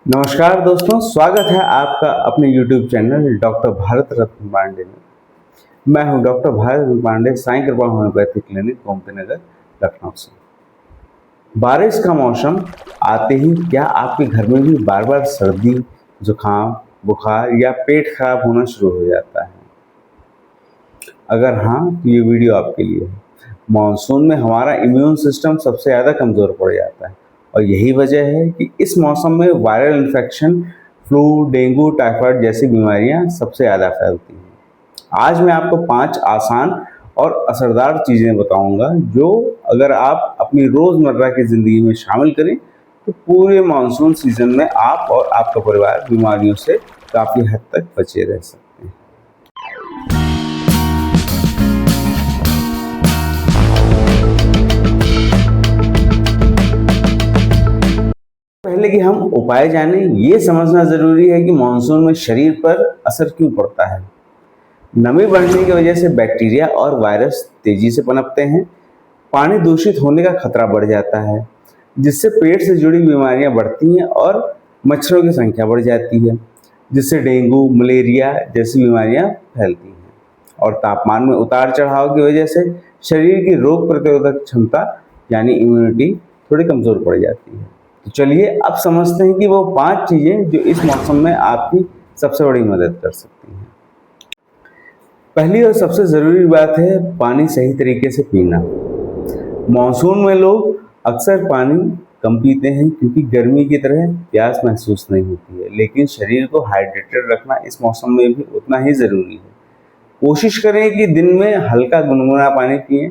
नमस्कार दोस्तों, स्वागत है आपका अपने YouTube channel doctor Bharat Ratna Pandey में। मैं हूं डॉक्टर भारत रत्न पांडे, साईं कृपा होम्योपैथी क्लिनिक, गोमती नगर, लखनऊ से। बारिश का मौसम आते ही क्या आपके घर में भी बार बार सर्दी, जुकाम, बुखार या पेट खराब होना शुरू हो जाता है? अगर हाँ, तो ये वीडियो आपके लिए है। मानसून में हमारा इम्यून सिस्टम सबसे ज़्यादा कमज़ोर पड़ जाता है और यही वजह है कि इस मौसम में viral infection, flu, dengue, typhoid जैसी बीमारियां सबसे ज़्यादा फैलती हैं। आज मैं आपको 5 आसान और असरदार चीज़ें बताऊंगा जो अगर आप अपनी रोज़मर्रा की ज़िंदगी में शामिल करें तो पूरे मानसून सीजन में आप और आपका परिवार बीमारियों से काफ़ी हद तक बचे रह सकते हैं। पहले कि हम उपाय जानें, ये समझना ज़रूरी है कि मानसून में शरीर पर असर क्यों पड़ता है। नमी बढ़ने की वजह से बैक्टीरिया और वायरस तेजी से पनपते हैं। पानी दूषित होने का खतरा बढ़ जाता है, जिससे पेट से जुड़ी बीमारियां बढ़ती हैं और मच्छरों की संख्या बढ़ जाती है, जिससे डेंगू, मलेरिया जैसी बीमारियां फैलती हैं। और तापमान में उतार चढ़ाव की वजह से शरीर की रोग प्रतिरोधक क्षमता यानी इम्यूनिटी थोड़ी कमज़ोर पड़ जाती है। तो चलिए अब समझते हैं कि वो 5 चीज़ें जो इस मौसम में आपकी सबसे बड़ी मदद कर सकती हैं। पहली और सबसे ज़रूरी बात है पानी सही तरीके से पीना। मानसून में लोग अक्सर पानी कम पीते हैं क्योंकि गर्मी की तरह प्यास महसूस नहीं होती है, लेकिन शरीर को हाइड्रेटेड रखना इस मौसम में भी उतना ही ज़रूरी है। कोशिश करें कि दिन में हल्का गुनगुना पानी पिएं।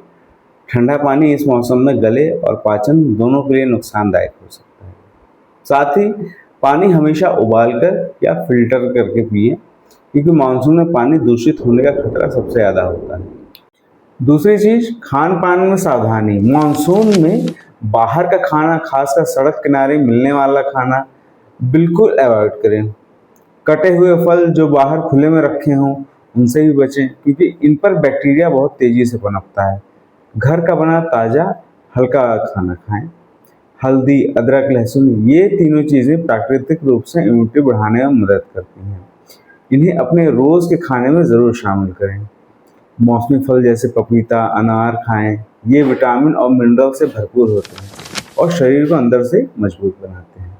ठंडा पानी इस मौसम में गले और पाचन दोनों के लिए नुकसानदायक हो सकता है। साथ ही पानी हमेशा उबालकर या फिल्टर करके पिएं, क्योंकि मानसून में पानी दूषित होने का खतरा सबसे ज़्यादा होता है। दूसरी चीज़, खान पान में सावधानी। मानसून में बाहर का खाना, खासकर सड़क किनारे मिलने वाला खाना, बिल्कुल अवॉइड करें। कटे हुए फल जो बाहर खुले में रखे हों उनसे भी बचें, क्योंकि इन पर बैक्टीरिया बहुत तेज़ी से पनपता है। घर का बना ताज़ा हल्का खाना खाएं। हल्दी, अदरक, लहसुन, ये तीनों चीज़ें प्राकृतिक रूप से इम्यूनिटी बढ़ाने में मदद करती हैं। इन्हें अपने रोज़ के खाने में ज़रूर शामिल करें। मौसमी फल जैसे पपीता, अनार खाएं। ये विटामिन और मिनरल से भरपूर होते हैं और शरीर को अंदर से मजबूत बनाते हैं।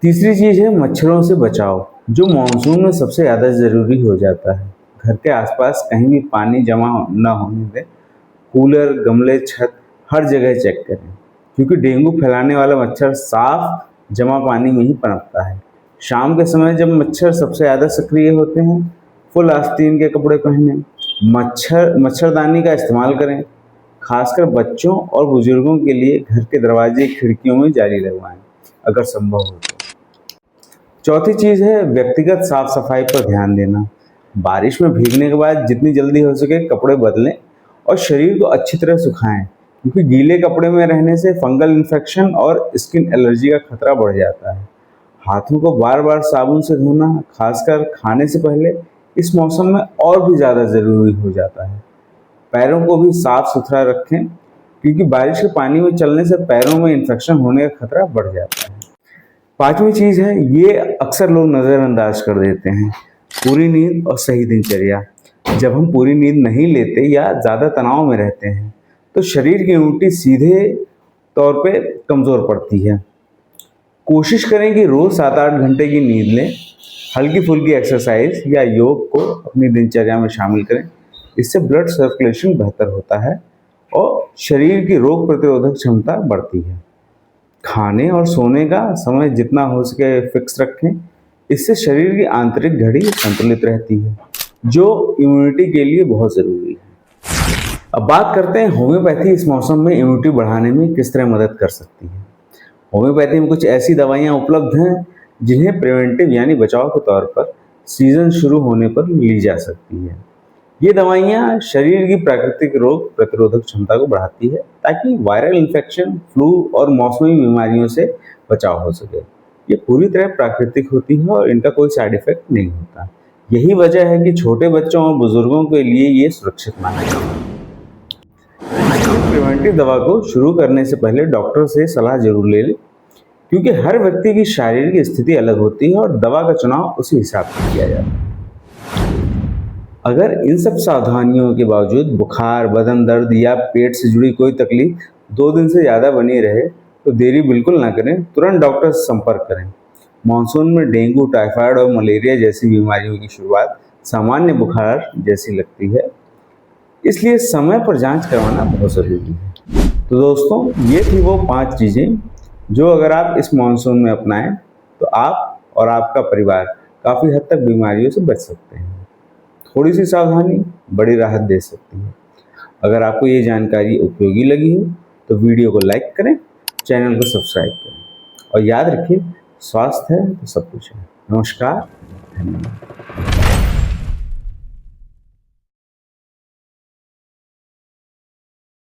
तीसरी चीज़ है मच्छरों से बचाव, जो मानसून में सबसे ज़्यादा ज़रूरी हो जाता है। घर के आसपास कहीं भी पानी जमा न होने दें। कूलर, गमले, छत हर जगह चेक करें, क्योंकि डेंगू फैलाने वाला मच्छर साफ जमा पानी में ही पनपता है। शाम के समय जब मच्छर सबसे ज़्यादा सक्रिय होते हैं, फुल आस्तीन के कपड़े पहनें। मच्छरदानी का इस्तेमाल करें। खासकर बच्चों और बुजुर्गों के लिए घर के दरवाजे, खिड़कियों में जाली लगवाएं अगर संभव हो तो। चौथी चीज़ है व्यक्तिगत साफ सफाई पर ध्यान देना। बारिश में भीगने के बाद जितनी जल्दी हो सके कपड़े बदलें और शरीर को अच्छी तरह सुखाएं, क्योंकि गीले कपड़े में रहने से फंगल इन्फेक्शन और स्किन एलर्जी का खतरा बढ़ जाता है। हाथों को बार बार साबुन से धोना, खासकर खाने से पहले, इस मौसम में और भी ज़्यादा ज़रूरी हो जाता है। पैरों को भी साफ सुथरा रखें, क्योंकि बारिश के पानी में चलने से पैरों में इन्फेक्शन होने का खतरा बढ़ जाता है। पांचवी चीज़ है, ये अक्सर लोग नज़रअंदाज कर देते हैं, पूरी नींद और सही दिनचर्या। जब हम पूरी नींद नहीं लेते या ज़्यादा तनाव में रहते हैं तो शरीर की इम्यूनिटी सीधे तौर पे कमज़ोर पड़ती है। कोशिश करें कि रोज़ 7-8 घंटे की नींद लें। हल्की फुल्की एक्सरसाइज या योग को अपनी दिनचर्या में शामिल करें। इससे ब्लड सर्कुलेशन बेहतर होता है और शरीर की रोग प्रतिरोधक क्षमता बढ़ती है। खाने और सोने का समय जितना हो सके फिक्स रखें। इससे शरीर की आंतरिक घड़ी संतुलित रहती है, जो इम्यूनिटी के लिए बहुत ज़रूरी है। अब बात करते हैं होम्योपैथी इस मौसम में इम्यूनिटी बढ़ाने में किस तरह मदद कर सकती है। होम्योपैथी में कुछ ऐसी दवाइयाँ उपलब्ध हैं जिन्हें प्रिवेंटिव यानी बचाव के तौर पर सीजन शुरू होने पर ली जा सकती है। ये दवाइयाँ शरीर की प्राकृतिक रोग प्रतिरोधक क्षमता को बढ़ाती है, ताकि वायरल इन्फेक्शन, फ्लू और मौसमी बीमारियों से बचाव हो सके। ये पूरी तरह प्राकृतिक होती है और इनका कोई साइड इफेक्ट नहीं होता। यही वजह है कि छोटे बच्चों और बुजुर्गों के लिए ये सुरक्षित माना जाता है। प्रिवेंटिव दवा को शुरू करने से पहले डॉक्टर से सलाह जरूर ले लें, क्योंकि हर व्यक्ति की शारीरिक स्थिति अलग होती है और दवा का चुनाव उसी हिसाब से किया जाता है। अगर इन सब सावधानियों के बावजूद बुखार, बदन दर्द या पेट से जुड़ी कोई तकलीफ 2 दिन से ज़्यादा बनी रहे तो देरी बिल्कुल ना करें, तुरंत डॉक्टर से संपर्क करें। मानसून में डेंगू, टाइफाइड और मलेरिया जैसी बीमारियों की शुरुआत सामान्य बुखार जैसी लगती है, इसलिए समय पर जांच करवाना बहुत ज़रूरी है। तो दोस्तों, ये थी वो 5 चीज़ें जो अगर आप इस मानसून में अपनाएं तो आप और आपका परिवार काफ़ी हद तक बीमारियों से बच सकते हैं। थोड़ी सी सावधानी बड़ी राहत दे सकती है। अगर आपको ये जानकारी उपयोगी लगी हो तो वीडियो को लाइक करें, चैनल को सब्सक्राइब करें और याद रखिए, स्वास्थ्य है तो सब कुछ है। नमस्कार, धन्यवाद।